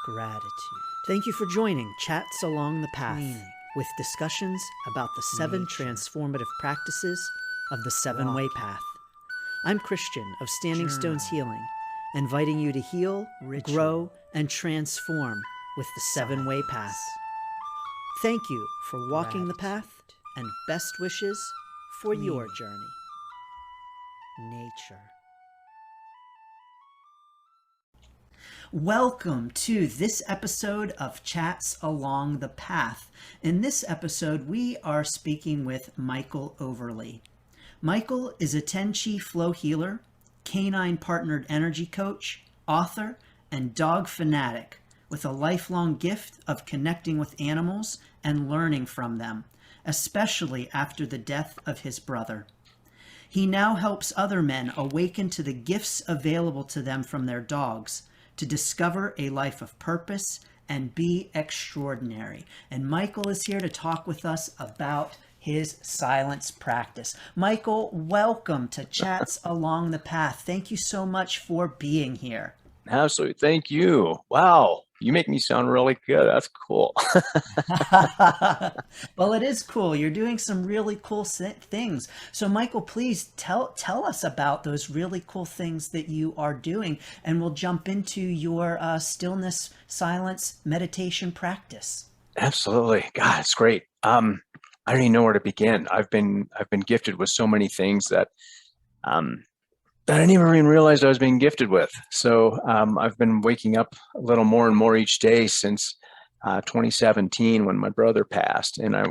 gratitude. Thank you for joining Chats Along the Path Cleaning. with discussions about the 7 Nature. transformative practices of the 7-Way Walking. Path. I'm Christian of Standing Stones Journaling. Healing, inviting you to heal, Ritual. grow, and transform with the 7-Way Path. Thank you for walking the Gratitude. path, and best wishes for your Cleaning. journey. Nature. Welcome to this episode of Chats Along the Path. In this episode, we are speaking with Michael Overlie. Michael is a Tenchi flow healer, canine partnered energy coach, author, and dog fanatic with a lifelong gift of connecting with animals and learning from them, especially after the death of his brother. He now helps other men awaken to the gifts available to them from their dogs, to discover a life of purpose and be extraordinary. And Michael is here to talk with us about his silence practice. Michael, welcome to Chats Along the Path. Thank you so much for being here. Absolutely. Thank you. Wow. You make me sound really good. That's cool. Well, it is cool. You're doing some really cool things. So, Michael, please tell us about those really cool things that you are doing, and we'll jump into your stillness, silence, meditation practice. Absolutely. God, it's great. I don't even know where to begin. I've been gifted with so many things that that I never even realized I was being gifted with. So I've been waking up a little more and more each day since 2017 when my brother passed, and I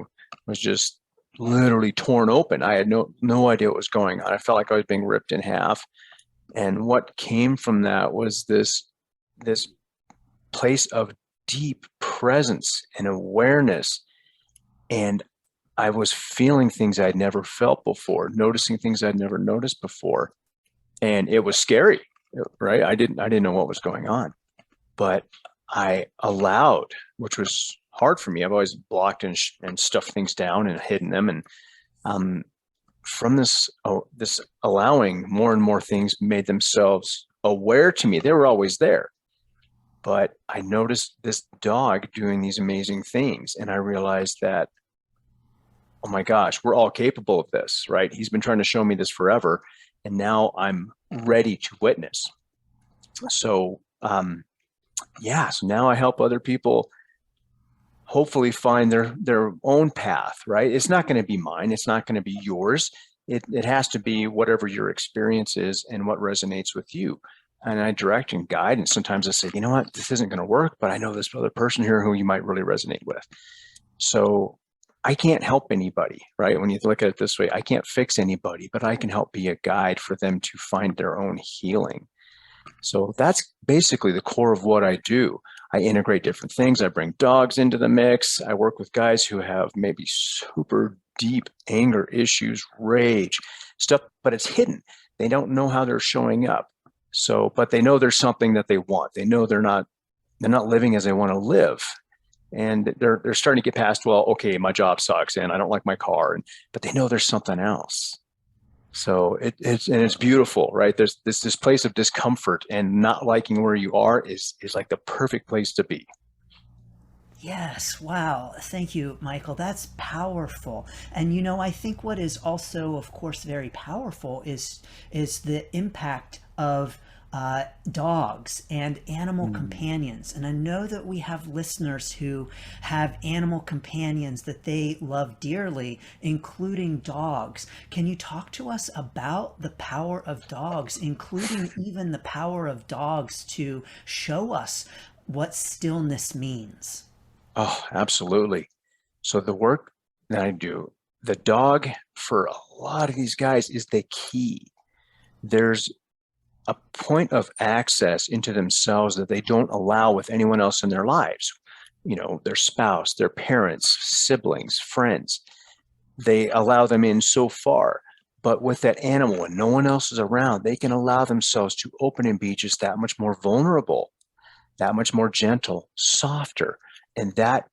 was just literally torn open. I had no idea what was going on. I felt like I was being ripped in half. And what came from that was this place of deep presence and awareness. And I was feeling things I'd never felt before, noticing things I'd never noticed before. And it was scary, right? I didn't know what was going on, but I allowed, which was hard for me. I've always blocked and stuffed things down and hidden them. And from this allowing, more and more things made themselves aware to me. They were always there, but I noticed this dog doing these amazing things. And I realized that, oh my gosh, we're all capable of this, right? He's been trying to show me this forever. And now I'm ready to witness. So, so now I help other people hopefully find their own path, right? It's not going to be mine. It's not going to be yours. It has to be whatever your experience is and what resonates with you. And I direct and guide. And sometimes I say, you know what, this isn't going to work, but I know this other person here who you might really resonate with. So I can't help anybody, right? When you look at it this way, I can't fix anybody, but I can help be a guide for them to find their own healing. So that's basically the core of what I do. I integrate different things. I bring dogs into the mix. I work with guys who have maybe super deep anger issues, rage, stuff, but it's hidden. They don't know how they're showing up. So, but they know there's something that they want. They know they're not living as they want to live. And they're starting to get past, well, okay, my job sucks and I don't like my car, but they know there's something else. So it's beautiful, right? There's this place of discomfort, and not liking where you are is like the perfect place to be. Yes, wow. Thank you, Michael. That's powerful. And I think what is also, of course, very powerful is the impact of dogs and animal companions. And I know that we have listeners who have animal companions that they love dearly, including dogs. Can you talk to us about the power of dogs, including even the power of dogs to show us what stillness means? Oh, absolutely. So the work that I do, the dog for a lot of these guys is the key. There's a point of access into themselves that they don't allow with anyone else in their lives. Their spouse, their parents, siblings, friends. They allow them in so far. But with that animal, when no one else is around, they can allow themselves to open and be just that much more vulnerable, that much more gentle, softer. And that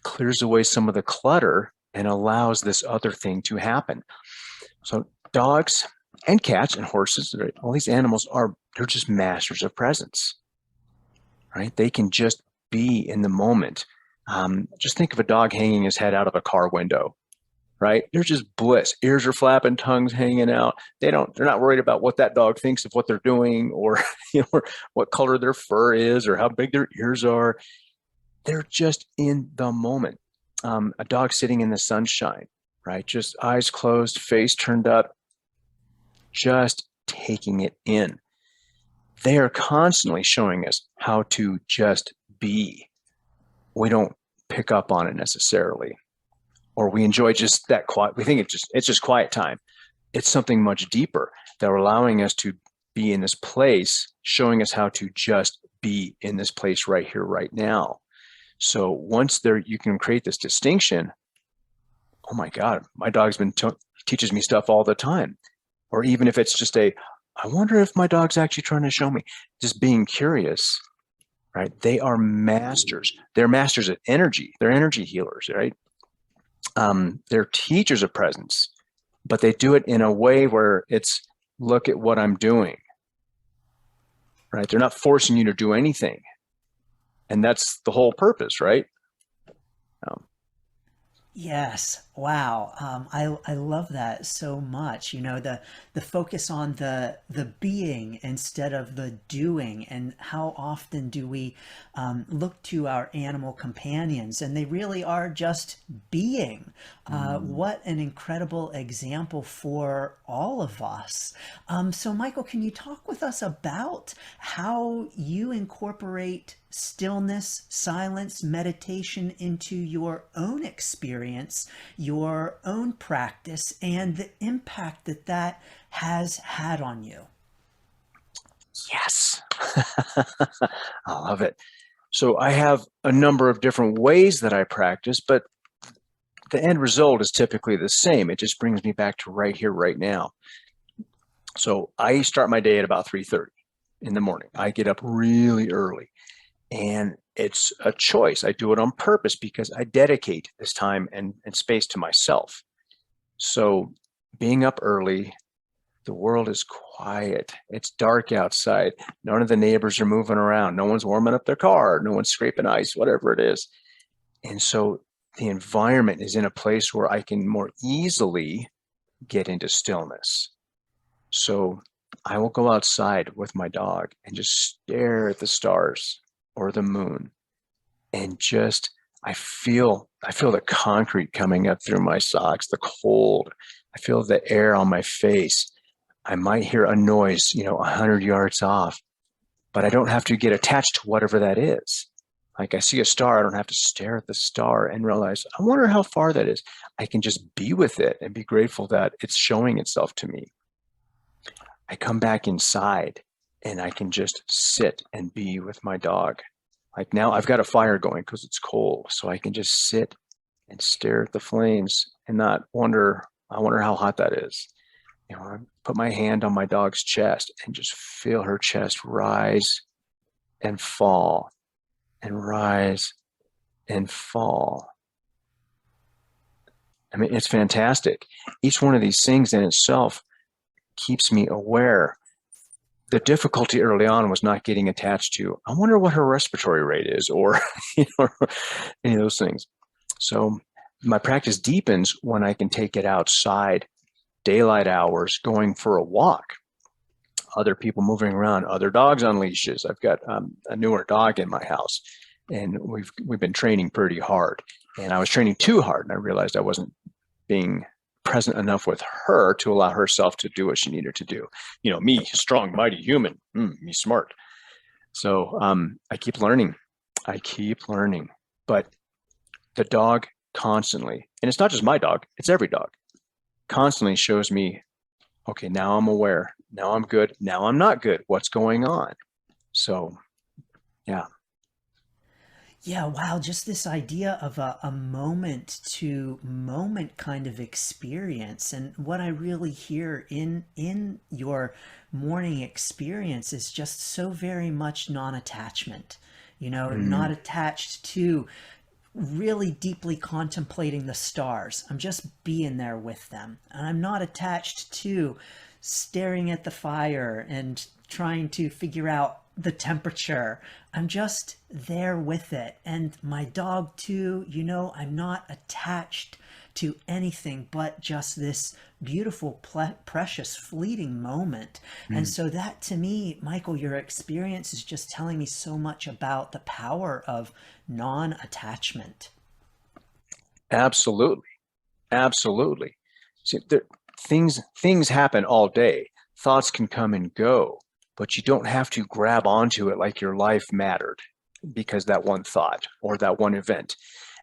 clears away some of the clutter and allows this other thing to happen. So dogs and cats and horses, all these animals they're just masters of presence, right? They can just be in the moment. Just think of a dog hanging his head out of a car window, right? They're just bliss. Ears are flapping, tongues hanging out. They're not worried about what that dog thinks of what they're doing, or, or what color their fur is, or how big their ears are. They're just in the moment. A dog sitting in the sunshine, right? Just eyes closed, face turned up, just taking it in. They are constantly showing us how to just be. We don't pick up on it necessarily, or we enjoy just that quiet. We think it's just quiet time. It's something much deeper. They're allowing us to be in this place, showing us how to just be in this place right here, right now. So once you can create this distinction. Oh my God, my dog's teaches me stuff all the time. Or even if it's just I wonder if my dog's actually trying to show me, just being curious, right? They are masters. They're masters of energy. They're energy healers, right? They're teachers of presence, but they do it in a way where it's, look at what I'm doing, right? They're not forcing you to do anything. And that's the whole purpose, right? Yes. Wow. I love that so much. The focus on the being instead of the doing, and how often do we look to our animal companions and they really are just being. What an incredible example for all of us. So, Michael, can you talk with us about how you incorporate stillness, silence, meditation into your own experience, your own practice, and the impact that that has had on you? Yes. I love it. So I have a number of different ways that I practice, but the end result is typically the same. It just brings me back to right here, right now. So I start my day at about 3:30 in the morning. I get up really early, and it's a choice. I do it on purpose because I dedicate this time and space to myself. So being up early, the world is quiet. It's dark outside. None of the neighbors are moving around. No one's warming up their car. No one's scraping ice, whatever it is. And so the environment is in a place where I can more easily get into stillness. So I will go outside with my dog and just stare at the stars or the moon, and just I feel the concrete coming up through my socks, the cold. I feel the air on my face. I might hear a noise, 100 yards off, but I don't have to get attached to whatever that is. Like, I see a star, I don't have to stare at the star and realize, I wonder how far that is. I can just be with it and be grateful that it's showing itself to me. I come back inside and I can just sit and be with my dog. Like, now I've got a fire going because it's cold, so I can just sit and stare at the flames and not wonder, I wonder how hot that is. I put my hand on my dog's chest and just feel her chest rise and fall and rise and fall. I mean, it's fantastic. Each one of these things in itself keeps me aware. The difficulty early on was not getting attached to, I wonder what her respiratory rate is, or any of those things. So my practice deepens when I can take it outside, daylight hours, going for a walk, other people moving around, other dogs on leashes. I've got a newer dog in my house, and we've been training pretty hard. And I was training too hard, and I realized I wasn't being present enough with her to allow herself to do what she needed to do. Me, strong, mighty human, me smart. So I keep learning. But the dog constantly, and it's not just my dog, it's every dog, constantly shows me, okay, now I'm aware. Now I'm good. Now I'm not good. What's going on? So, yeah. Yeah, wow, just this idea of a moment to moment kind of experience. And what I really hear in your morning experience is just so very much non-attachment, not Mm, attached to really deeply contemplating the stars. I'm just being there with them. And I'm not attached to staring at the fire and trying to figure out the temperature. I'm just there with it. And my dog, too, I'm not attached to anything but just this beautiful, precious, fleeting moment. And Mm. so, that to me, Michael, your experience is just telling me so much about the power of non attachment. Absolutely. Absolutely. See, things happen all day. Thoughts can come and go, but you don't have to grab onto it like your life mattered because that one thought or that one event.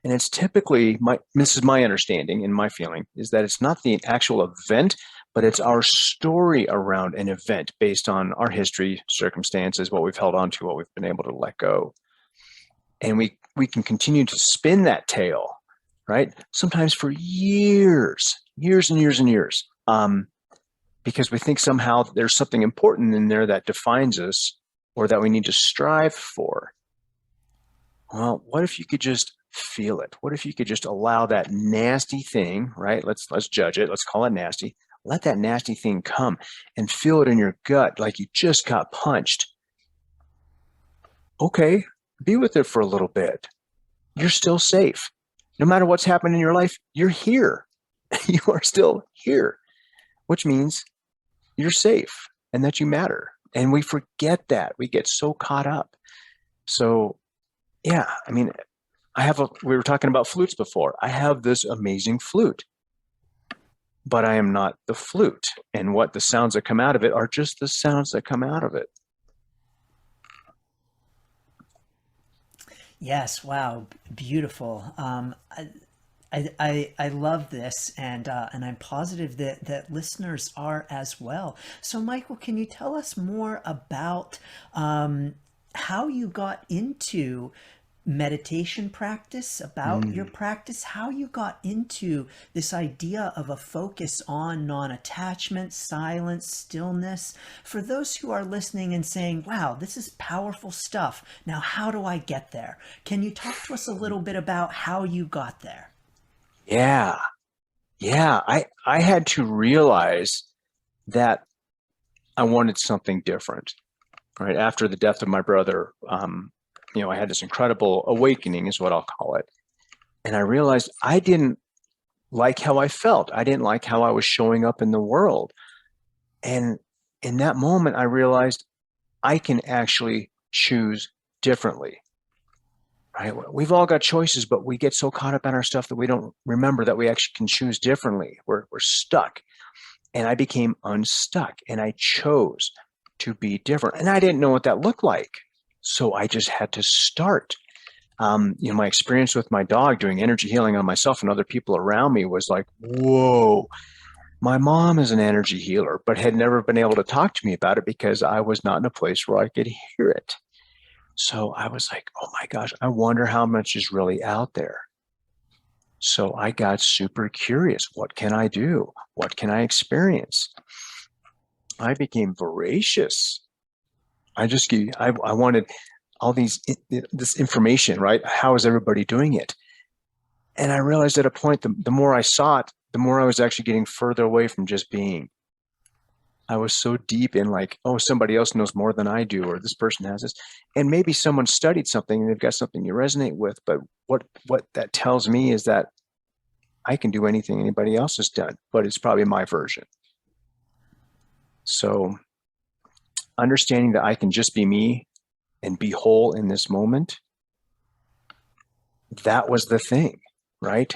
And it's typically this is my understanding and my feeling is that it's not the actual event, but it's our story around an event based on our history, circumstances, what we've held on to, what we've been able to let go. And we can continue to spin that tail, right? Sometimes for years and years and years, because we think somehow there's something important in there that defines us or that we need to strive for. Well, what if you could just feel it? What if you could just allow that nasty thing, right? Let's judge it. Let's call it nasty. Let that nasty thing come and feel it in your gut like you just got punched. Okay, be with it for a little bit. You're still safe. No matter what's happened in your life, you're here. You are still here, which means you're safe and that you matter. And we forget that. We get so caught up. So, yeah, I mean, we were talking about flutes before. I have this amazing flute, but I am not the flute. And what the sounds that come out of it are just the sounds that come out of it. Yes, wow, beautiful. I love this, and I'm positive that listeners are as well. So, Michael, can you tell us more about how you got into meditation practice, about your Mm. practice, how you got into this idea of a focus on non-attachment, silence, stillness? For those who are listening and saying, wow, this is powerful stuff. Now, how do I get there? Can you talk to us a little bit about how you got there? Yeah. Yeah. I had to realize that I wanted something different, right? After the death of my brother, I had this incredible awakening, is what I'll call it. And I realized I didn't like how I felt. I didn't like how I was showing up in the world. And in that moment, I realized I can actually choose differently, right? We've all got choices, but we get so caught up in our stuff that we don't remember that we actually can choose differently. We're stuck. And I became unstuck and I chose to be different. And I didn't know what that looked like. So I just had to start. My experience with my dog doing energy healing on myself and other people around me was like, whoa, my mom is an energy healer, but had never been able to talk to me about it because I was not in a place where I could hear it. So I was like, oh my gosh, I wonder how much is really out there. So I got super curious. What can I do? What can I experience? I became voracious. I wanted all this information, right? How is everybody doing it? And I realized at a point, the more I saw it, the more I was actually getting further away from just being. I was so deep in like, oh, somebody else knows more than I do, or this person has this. And maybe someone studied something and they've got something you resonate with. But what that tells me is that I can do anything anybody else has done, but it's probably my version. So understanding that I can just be me and be whole in this moment, that was the thing, right?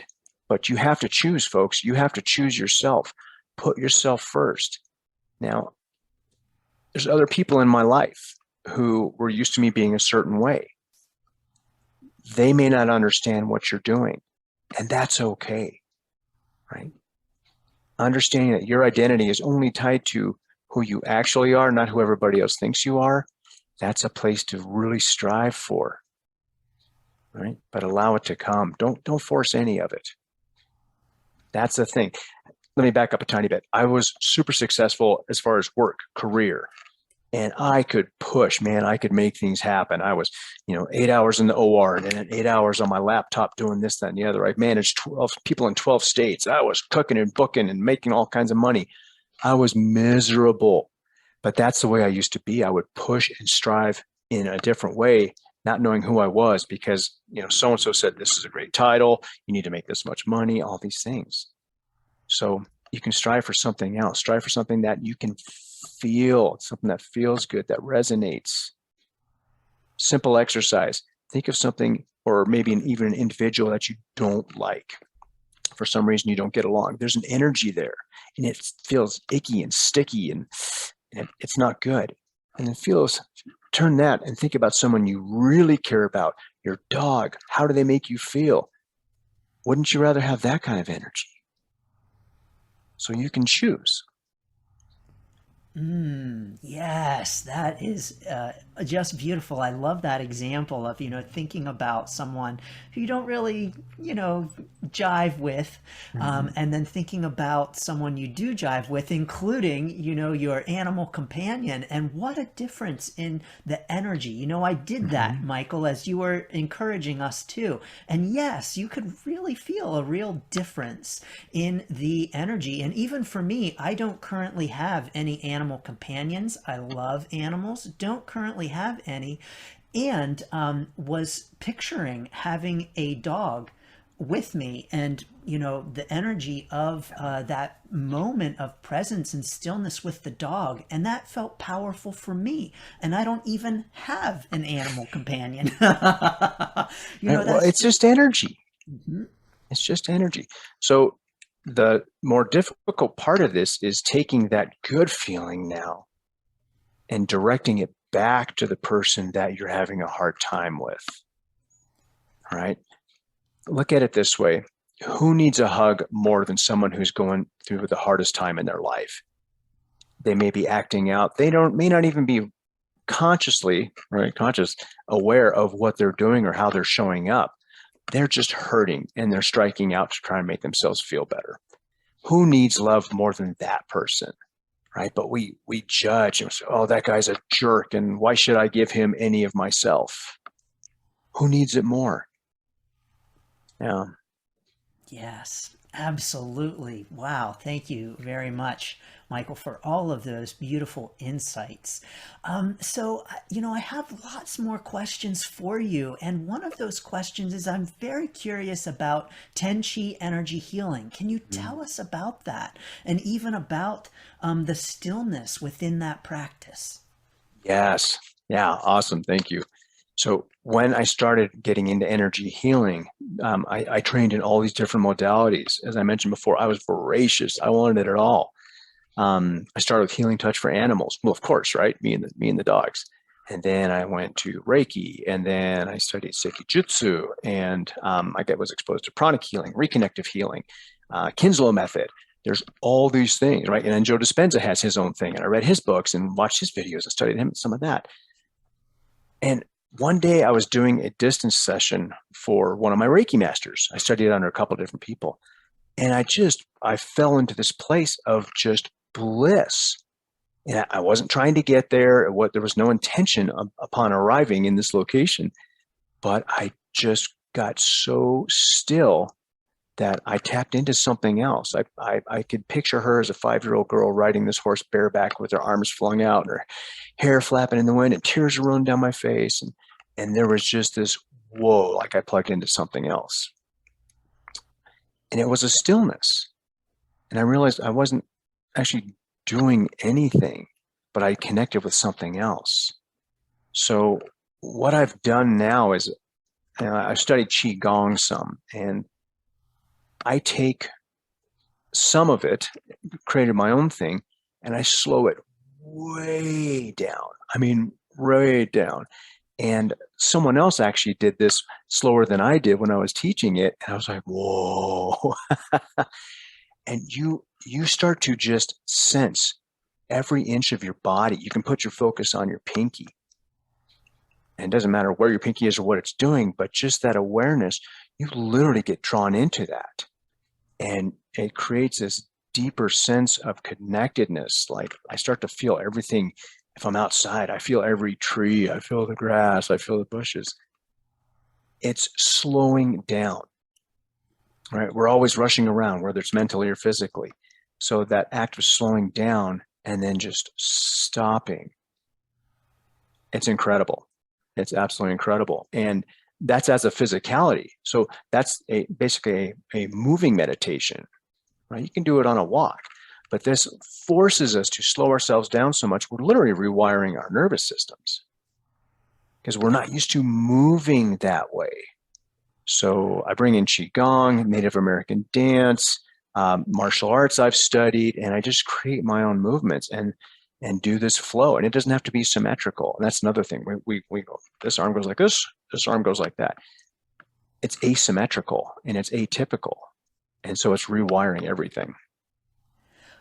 But you have to choose, folks. You have to choose yourself. Put yourself first. Now, there's other people in my life who were used to me being a certain way. They may not understand what you're doing, and that's okay, right? Understanding that your identity is only tied to who you actually are, not who everybody else thinks you are, that's a place to really strive for, right? But allow it to come. Don't force any of it. That's the thing. Let me back up a tiny bit. I was super successful as far as work, career, and I could push, man. I could make things happen. I was, 8 hours in the OR and then 8 hours on my laptop doing this, that, and the other. I managed 12 people in 12 states. I was cooking and booking and making all kinds of money. I was miserable. But that's the way I used to be. I would push and strive in a different way, not knowing who I was because, so and so said this is a great title, you need to make this much money, all these things. So you can strive for something else, strive for something that you can feel, something that feels good, that resonates. Simple exercise. Think of something, or maybe even an individual that you don't like. For some reason, you don't get along. There's an energy there, and it feels icky and sticky, and it's not good. And it feels, turn that and think about someone you really care about, your dog. How do they make you feel? Wouldn't you rather have that kind of energy? So you can choose. Yes, that is just beautiful. I love that example of, thinking about someone who you don't really, jive with, Mm-hmm. and then thinking about someone you do jive with, including, your animal companion. And what a difference in the energy. I did that, Mm-hmm. Michael, as you were encouraging us to. And yes, you could really feel a real difference in the energy. And even for me, I don't currently have any animal companions. I love animals, don't currently have any, and was picturing having a dog with me. And the energy of that moment of presence and stillness with the dog, and that felt powerful for me, and I don't even have an animal companion. Right? Well, That's it's just energy. Mhm. It's just energy. So the more difficult part of this is taking that good feeling now and directing it back to the person that you're having a hard time with. All right. Look at it this way. Who needs a hug more than someone who's going through the hardest time in their life? They may be acting out. They may not even be consciously, right, conscious, aware of what they're doing or how they're showing up. They're just hurting and they're striking out to try and make themselves feel better. Who needs love more than that person? Right. But we judge and say, oh, that guy's a jerk. And why should I give him any of myself? Who needs it more? Yeah. Yes, absolutely. Wow. Thank you very much, Michael, for all of those beautiful insights. I have lots more questions for you. And one of those questions is I'm very curious about Tenchi energy healing. Can you tell us about that and even about the stillness within that practice? Yes. Yeah. Awesome. Thank you. So when I started getting into energy healing, I trained in all these different modalities. As I mentioned before, I was voracious. I wanted it all. I started with healing touch for animals. Well, of course, right? Me and the dogs. And then I went to Reiki, and then I studied Sekijutsu, and was exposed to pranic healing, reconnective healing, Kinslow method. There's all these things, right? And then Joe Dispenza has his own thing, and I read his books and watched his videos and studied him some of that. And one day I was doing a distance session for one of my Reiki masters. I studied under a couple of different people, and I fell into this place of just bliss. And I wasn't trying to get there. There was no intention upon arriving in this location, but I just got so still that I tapped into something else. I could picture her as a 5-year-old girl riding this horse bareback with her arms flung out and her hair flapping in the wind, and tears were rolling down my face. And there was just this whoa, like I plugged into something else. And it was a stillness. And I realized I wasn't actually doing anything, but I connected with something else. So what I've done now is I've studied Qigong some, and I take some of it, created my own thing, and I slow it way down. I mean, way down. And someone else actually did this slower than I did when I was teaching it. And I was like, whoa. And you start to just sense every inch of your body. You can put your focus on your pinky. And it doesn't matter where your pinky is or what it's doing, but just that awareness, you literally get drawn into that. And it creates this deeper sense of connectedness. Like I start to feel everything. If I'm outside, I feel every tree, I feel the grass, I feel the bushes. It's slowing down, right? We're always rushing around, whether it's mentally or physically. So that act of slowing down and then just stopping. It's incredible. It's absolutely incredible. And that's as a physicality. So that's basically a moving meditation, right? You can do it on a walk, but this forces us to slow ourselves down so much. We're literally rewiring our nervous systems because we're not used to moving that way. So I bring in Qigong, Native American dance, martial arts I've studied, and I just create my own movements and do this flow. And it doesn't have to be symmetrical. And that's another thing. We go, this arm goes like this arm goes like that. It's asymmetrical and it's atypical. And so it's rewiring everything.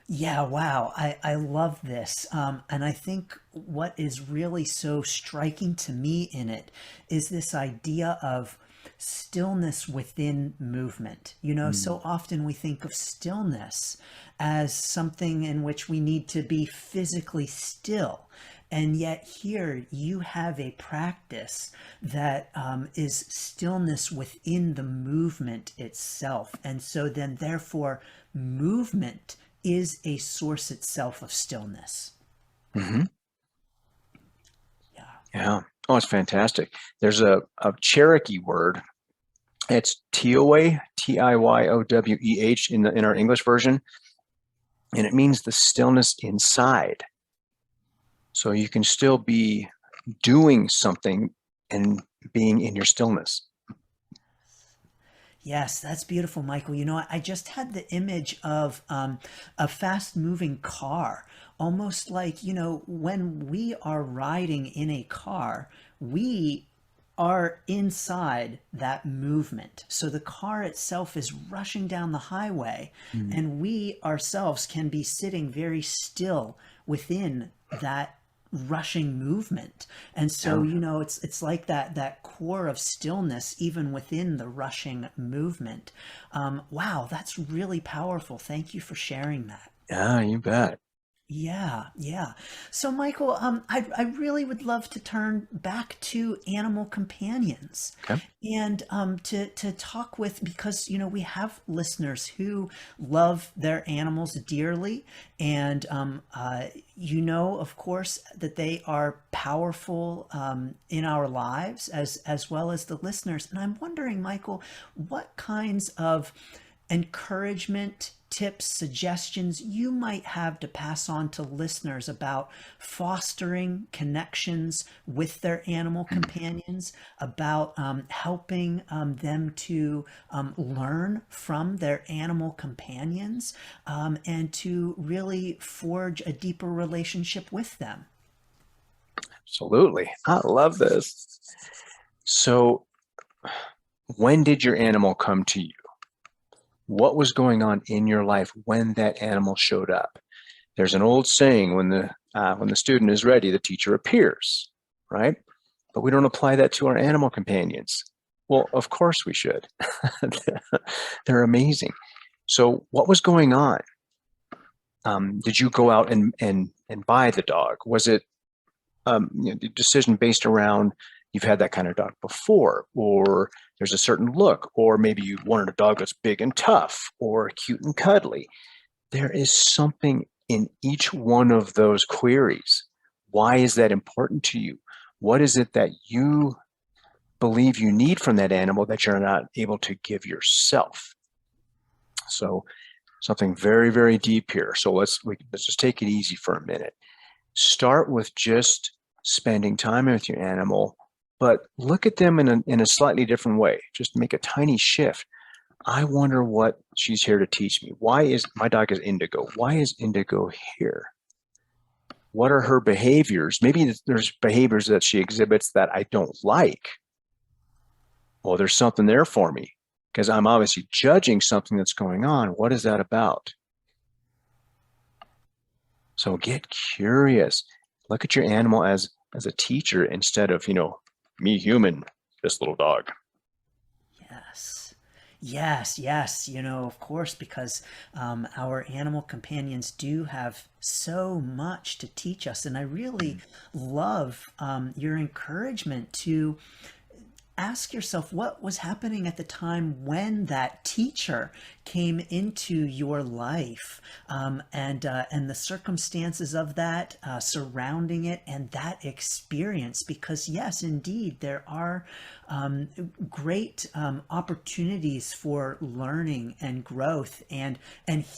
Yeah, wow. I love this. And I think what is really so striking to me in it is this idea of stillness within movement. You know, Mm. so often we think of stillness as something in which we need to be physically still. And yet, here you have a practice that is stillness within the movement itself. And so, then, therefore, movement is a source itself of stillness. Hmm. Yeah. Yeah. Oh, it's fantastic. There's a Cherokee word. It's Tioweh, Tiywoweh in our English version, and it means the stillness inside. So you can still be doing something and being in your stillness. Yes, that's beautiful, Michael. You know, I just had the image of a fast moving car, almost like, you know, when we are riding in a car, we are inside that movement. So the car itself is rushing down the highway, Mm. and we ourselves can be sitting very still within that rushing movement. And so, Yeah. you know, it's like that core of stillness even within the rushing movement. Wow, that's really powerful. Thank you for sharing that. Yeah, you bet. Yeah, yeah. So, Michael, I really would love to turn back to animal companions Okay. and to talk with, because, you know, we have listeners who love their animals dearly. And, you know, of course, that they are powerful in our lives as well as the listeners. And I'm wondering, Michael, what kinds of encouragement, tips, suggestions you might have to pass on to listeners about fostering connections with their animal companions, about helping them to learn from their animal companions, and to really forge a deeper relationship with them. Absolutely. I love this. So, when did your animal come to you? What was going on in your life when that animal showed up? There's an old saying: when the student is ready, the teacher appears, right? But we don't apply that to our animal companions. Well, of course we should. They're amazing. So, what was going on? Did you go out and buy the dog? Was it the decision based around you've had that kind of dog before, or there's a certain look, or maybe you wanted a dog that's big and tough, or cute and cuddly? There is something in each one of those queries. Why is that important to you? What is it that you believe you need from that animal that you're not able to give yourself? So something very, very deep here. So let's just take it easy for a minute. Start with just spending time with your animal, but look at them in a slightly different way. Just make a tiny shift. I wonder what she's here to teach me. Why is my dog is Indigo? Why is Indigo here? What are her behaviors? Maybe there's behaviors that she exhibits that I don't like. Well, there's something there for me because I'm obviously judging something that's going on. What is that about? So get curious. Look at your animal as a teacher instead of, me human, this little dog. Yes. Yes, yes, you know, of course, because our animal companions do have so much to teach us. And I really love your encouragement to ask yourself what was happening at the time when that teacher came into your life, and the circumstances of that surrounding it and that experience. Because yes, indeed, there are great opportunities for learning and growth and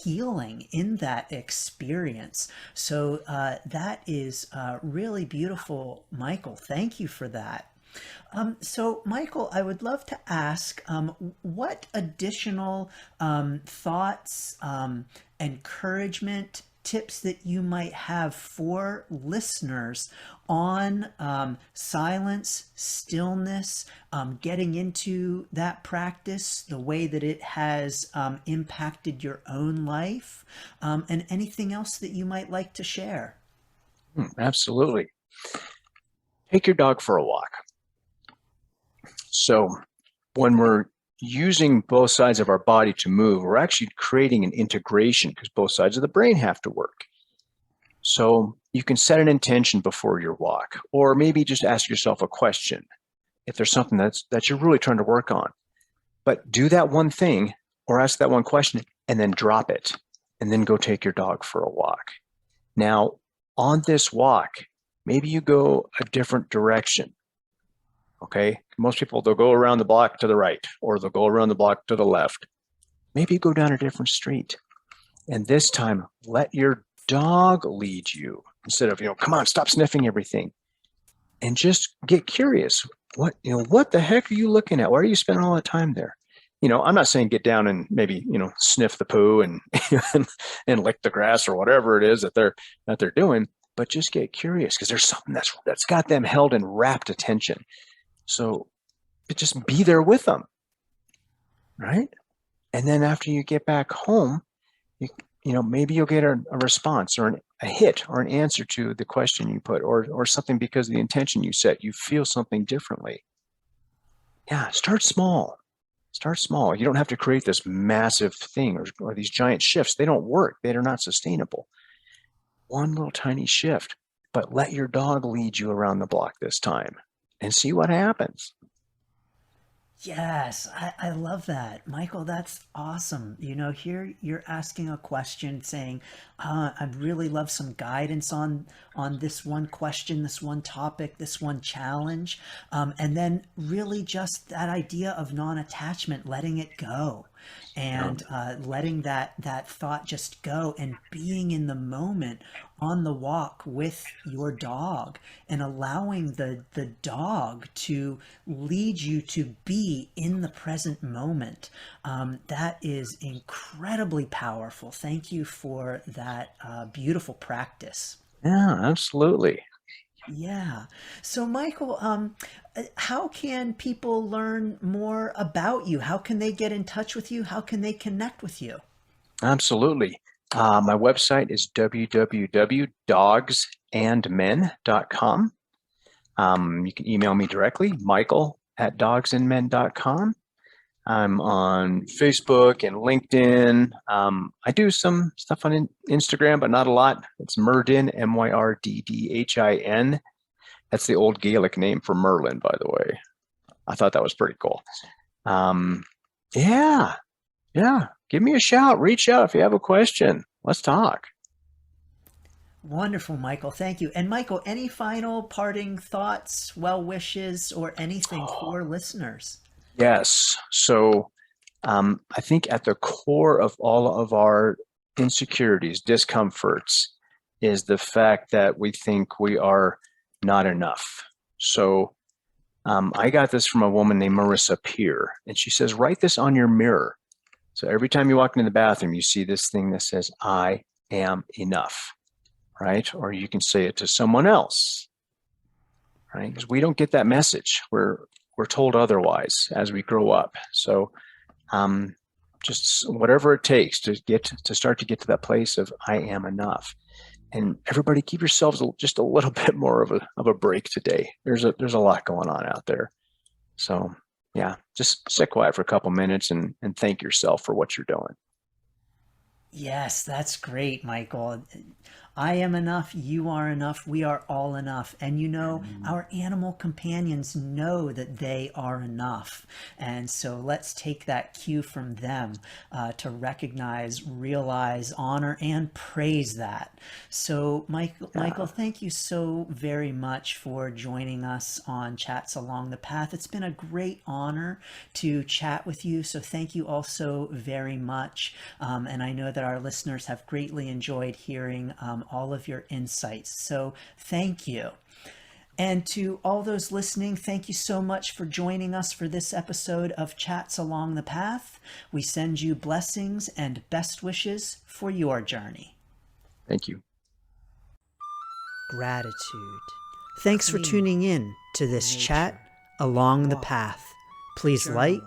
healing in that experience. So that is really beautiful, Michael. Thank you for that. So, Michael, I would love to ask what additional thoughts, encouragement, tips that you might have for listeners on silence, stillness, getting into that practice, the way that it has impacted your own life, and anything else that you might like to share. Absolutely. Take your dog for a walk. So when we're using both sides of our body to move, we're actually creating an integration because both sides of the brain have to work. So you can set an intention before your walk, or maybe just ask yourself a question if there's something that you're really trying to work on. But do that one thing or ask that one question and then drop it and then go take your dog for a walk. Now, on this walk, maybe you go a different direction. Okay. Most people, they'll go around the block to the right or they'll go around the block to the left. Maybe you go down a different street. And this time, let your dog lead you instead of, come on, stop sniffing everything. And just get curious. What the heck are you looking at? Why are you spending all that time there? I'm not saying get down and maybe, sniff the poo and and lick the grass or whatever it is that they're doing, but just get curious because there's something that's got them held in rapt attention. So just be there with them, right? And then after you get back home, maybe you'll get a response or a hit or an answer to the question you put or something because of the intention you set. You feel something differently. Yeah, start small. Start small. You don't have to create this massive thing or these giant shifts. They don't work. They are not sustainable. One little tiny shift, but let your dog lead you around the block this time and see what happens. Yes, I love that. Michael, that's awesome. Here you're asking a question saying, I'd really love some guidance on this one question, this one topic, this one challenge. And then really just that idea of non-attachment, letting it go Yeah. and letting that thought just go and being in the moment on the walk with your dog and allowing the dog to lead you to be in the present moment. That is incredibly powerful. Thank you for that beautiful practice. Yeah, absolutely. Yeah. So, Michael, how can people learn more about you? How can they get in touch with you? How can they connect with you? Absolutely. My website is www.dogsandmen.com. You can email me directly, michael@dogsandmen.com. I'm on Facebook and LinkedIn. I do some stuff on Instagram, but not a lot. It's Myrdhin, Myrdhin. That's the old Gaelic name for Merlin, by the way. I thought that was pretty cool. Um, yeah, yeah. Give me a shout. Reach out if you have a question. Let's talk. Wonderful, Michael. Thank you. And Michael, any final parting thoughts, well wishes, or anything for listeners? Yes. So I think at the core of all of our insecurities, discomforts, is the fact that we think we are not enough. So I got this from a woman named Marissa Peer, and she says, write this on your mirror. So every time you walk into the bathroom, you see this thing that says, I am enough, right? Or you can say it to someone else, right? Because we don't get that message. We're told otherwise as we grow up. So just whatever it takes to start to get to that place of I am enough. And everybody, keep yourselves just a little bit more of a break today. There's a lot going on out there. So yeah, just sit quiet for a couple minutes and thank yourself for what you're doing. Yes, that's great, Michael. I am enough, you are enough, we are all enough. And you know, our animal companions know that they are enough. And so let's take that cue from them to recognize, realize, honor, and praise that. So Michael, thank you so very much for joining us on Chats Along the Path. It's been a great honor to chat with you. So thank you also very much. And I know that our listeners have greatly enjoyed hearing all of your insights. So thank you. And to all those listening, thank you so much for joining us for this episode of Chats Along the Path. We send you blessings and best wishes for your journey. Thank you. Gratitude. Thanks for tuning in to this Chat Along the Path. Please like,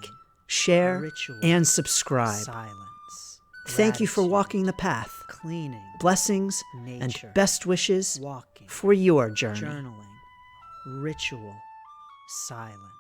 share, and subscribe. Thank you for walking the path. Cleaning, blessings, and best wishes for your journey. Journaling, ritual, silence.